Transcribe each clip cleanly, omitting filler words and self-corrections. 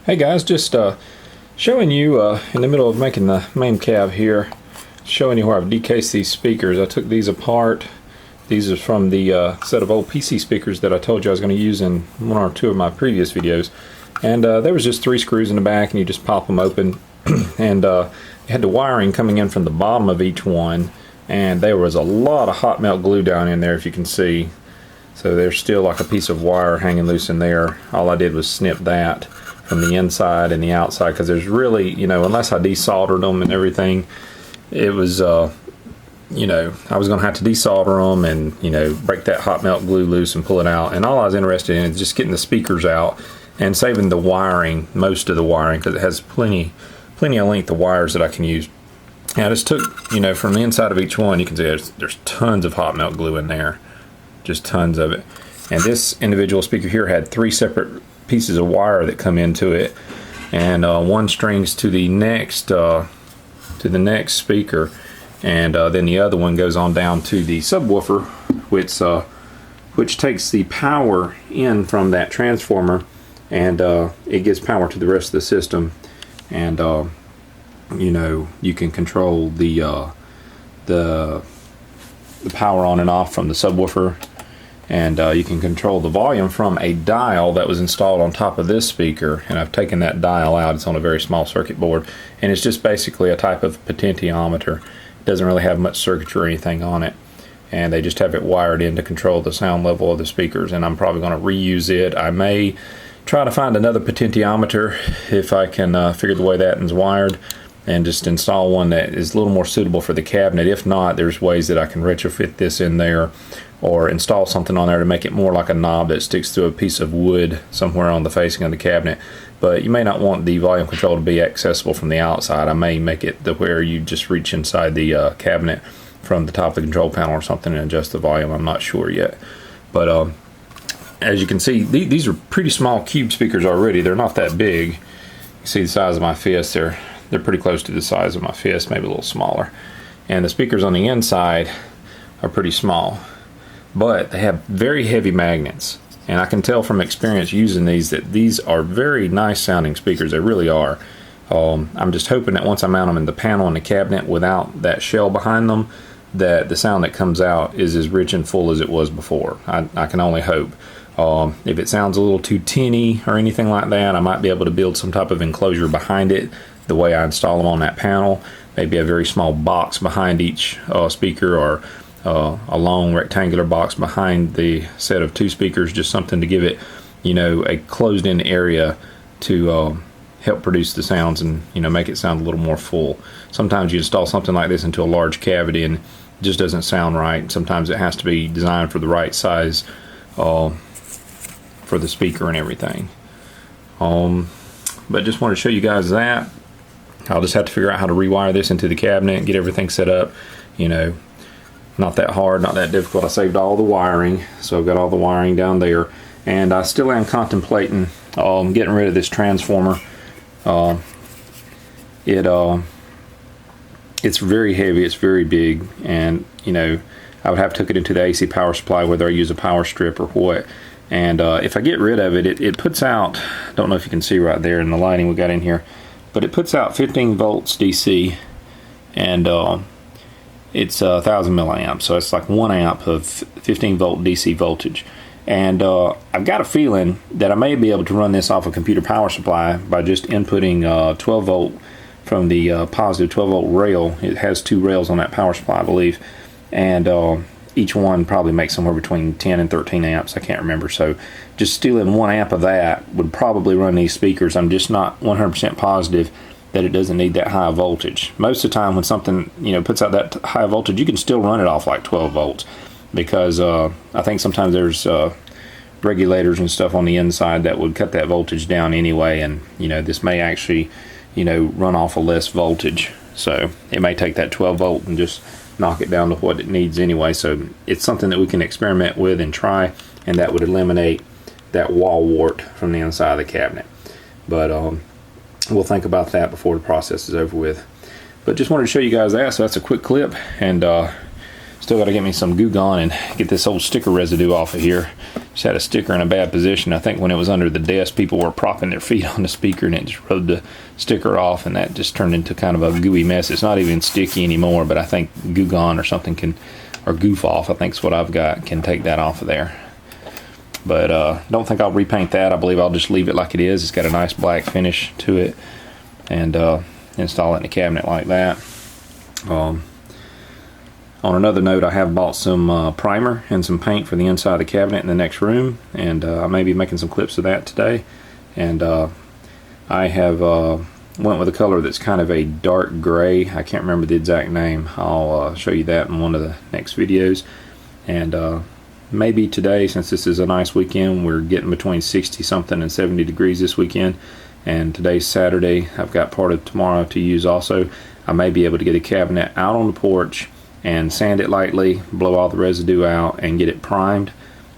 Hey guys, just showing you in the middle of making the MAME cab here, showing you where I've decased these speakers. I took these apart. These are from the set of old PC speakers that I told you I was going to use in one or two of my previous videos. And there was just 3 screws in the back, and you just pop them open. And you had the wiring coming in from the bottom of each one, and there was a lot of hot melt glue down in there, if you can see. So there's still like a piece of wire hanging loose in there. All I did was snip that from the inside and the outside, because there's really, you know, unless I desoldered them and everything, it was, you know, I was going to have to desolder them and, you know, break that hot melt glue loose and pull it out. And all I was interested in is just getting the speakers out and saving the wiring, most of the wiring, because it has plenty of length of wires that I can use. And I just took, you know, from the inside of each one, you can see there's tons of hot melt glue in there, just tons of it. And this individual speaker here had 3 separate pieces of wire that come into it, and one strings to the next speaker, and then the other one goes on down to the subwoofer, which takes the power in from that transformer, and it gives power to the rest of the system. And you know, you can control the power on and off from the subwoofer. And you can control the volume from a dial that was installed on top of this speaker, and I've taken that dial out. It's on a very small circuit board, and it's just basically a type of potentiometer. It doesn't really have much circuitry or anything on it, and they just have it wired in to control the sound level of the speakers. And I'm probably going to reuse it. I may try to find another potentiometer if I can figure the way that one's wired, and just install one that is a little more suitable for the cabinet. If not, there's ways that I can retrofit this in there, or install something on there to make it more like a knob that sticks to a piece of wood somewhere on the facing of the cabinet. But you may not want the volume control to be accessible from the outside. I may make it to where you just reach inside the cabinet from the top of the control panel or something and adjust the volume. I'm not sure yet. But as you can see, these are pretty small cube speakers already. They're not that big. You see the size of my fist. They're pretty close to the size of my fist, maybe a little smaller. And the speakers on the inside are pretty small, but they have very heavy magnets, and I can tell from experience using these that these are very nice sounding speakers. They really are. I'm just hoping that once I mount them in the panel in the cabinet without that shell behind them, that the sound that comes out is as rich and full as it was before. I can only hope. If it sounds a little too tinny or anything like that, I might be able to build some type of enclosure behind it the way I install them on that panel. Maybe a very small box behind each speaker, or a long rectangular box behind the set of 2 speakers, just something to give it, you know, a closed-in area to help produce the sounds and, you know, make it sound a little more full. Sometimes you install something like this into a large cavity and it just doesn't sound right. Sometimes it has to be designed for the right size for the speaker and everything. But just wanted to show you guys that. I'll just have to figure out how to rewire this into the cabinet and get everything set up. You know, not that hard, not that difficult. I saved all the wiring, so I've got all the wiring down there. And I still am contemplating getting rid of this transformer. It's very heavy, it's very big, and you know, I would have to take it into the AC power supply, whether I use a power strip or what. And if I get rid of it, it puts out, don't know if you can see right there in the lighting we got in here, but it puts out 15 volts DC, and it's 1,000 milliamps, so it's like 1 amp of 15 volt DC voltage. And I've got a feeling that I may be able to run this off a computer power supply by just inputting 12 volt from the positive 12 volt rail. It has 2 rails on that power supply, I believe, and each one probably makes somewhere between 10 and 13 amps. I can't remember. So just stealing 1 amp of that would probably run these speakers. I'm just not 100% positive that it doesn't need that high voltage. Most of the time when something, you know, puts out that high voltage, you can still run it off like 12 volts, because I think sometimes there's regulators and stuff on the inside that would cut that voltage down anyway, and you know, this may actually, you know, run off a less voltage, so it may take that 12 volt and just knock it down to what it needs anyway. So it's something that we can experiment with and try, and that would eliminate that wall wart from the inside of the cabinet. But we'll think about that before the process is over with. But just wanted to show you guys that, so that's a quick clip, and Still got to get me some Goo Gone and get this old sticker residue off of here. Just had a sticker in a bad position. I think when it was under the desk, people were propping their feet on the speaker and it just rubbed the sticker off, and that just turned into kind of a gooey mess. It's not even sticky anymore, but I think Goo Gone or something can, or Goof Off, I think is what I've got, can take that off of there. But don't think I'll repaint that. I believe I'll just leave it like it is. It's got a nice black finish to it, and install it in the cabinet like that. On another note, I have bought some primer and some paint for the inside of the cabinet in the next room, and I may be making some clips of that today. And I have went with a color that's kind of a dark gray. I can't remember the exact name. I'll show you that in one of the next videos. And maybe today, since this is a nice weekend, we're getting between 60 something and 70 degrees this weekend, and today's Saturday. I've got part of tomorrow to use also. I may be able to get the cabinet out on the porch and sand it lightly, blow all the residue out, and get it primed.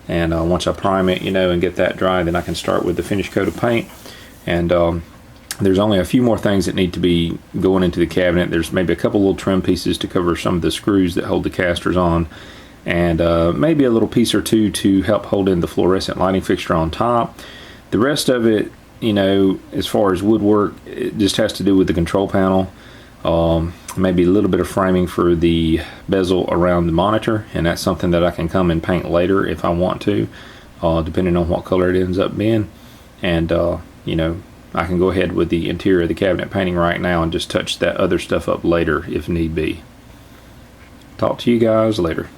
And once I prime it, and get that dry, then I can start with the finished coat of paint. And there's only a few more things that need to be going into the cabinet. There's maybe a couple little trim pieces to cover some of the screws that hold the casters on, and maybe a little piece or two to help hold in the fluorescent lighting fixture on top. The rest of it, as far as woodwork, it just has to do with the control panel. Maybe a little bit of framing for the bezel around the monitor, and that's something that I can come and paint later if I want to, depending on what color it ends up being. And I can go ahead with the interior of the cabinet painting right now and just touch that other stuff up later if need be. Talk to you guys later.